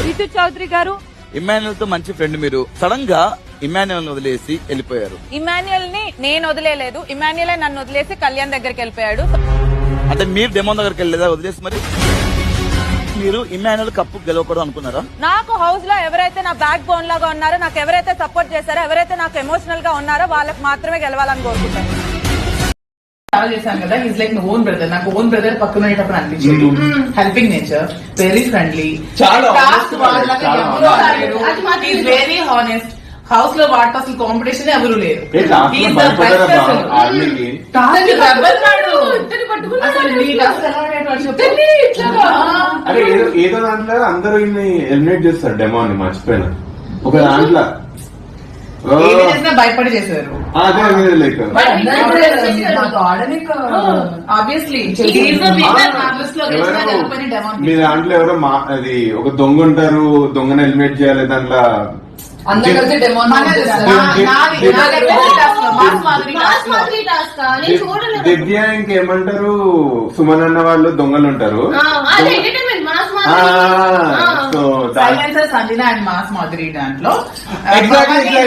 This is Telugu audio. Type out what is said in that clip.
రితు చౌదరి గారు, ఇమాన్యుయల్ తో మంచి ఫ్రెండ్ మీరు, సడన్ గా ఇమాన్యుయల్ వదిలేసి వెళ్ళిపోయారు. ఇమాన్యుయల్ ని నేను వదిలేలేదు, ఇమాన్యుయల్ నన్ను వదిలేసి కళ్యాణ్ దగ్గరికి వెళ్ళిపోయాడు. అంటే మీరు డెమో దగ్గరికి వెళ్ళలేదా వదిలేసి? మరి మీరు ఇమాన్యుయల్ కప్పు గెలవకూడదు అనుకున్నారా? నాకు హౌస్ లో ఎవరైతే నా బ్యాక్ బోన్ లాగా ఉన్నారో, నాకు ఎవరైతే సపోర్ట్ చేశారో, ఎవరైతే నాకు ఎమోషనల్ గా ఉన్నారో వాళ్ళకి మాత్రమే గెలవాలని కోరుకుంటాను. చాలా చేశాను కదా, is like my own brother. నాకు ఓన్ బ్రదర్ పక్కన ఉండేటప్పుడు అనిపించింది. Helping nature, very friendly, very honest. House లో వాటి అసలు కాంపిటీషన్ ఎవరు లేరు. ఏదో దాంట్లో అందరూ ఎలిమినేట్ చేస్తారు డెమో అని, మర్చిపోయినా. ఒక దాంట్లో భయపడి చేశారు. అదే లైక్ ఆబ్వియస్లీ మీ దాంట్లో ఎవరో అది ఒక దొంగ ఉంటారు, దొంగను ఎలిమినేట్ చేయాలి. దాంట్లో దివ్య ఇంకేమంటారు, సుమన్ అన్న వాళ్ళు దొంగలు ఉంటారు. Silencer Sanjana and mass Madhuri దాంట్లో ఎగ్జాక్ట్లీ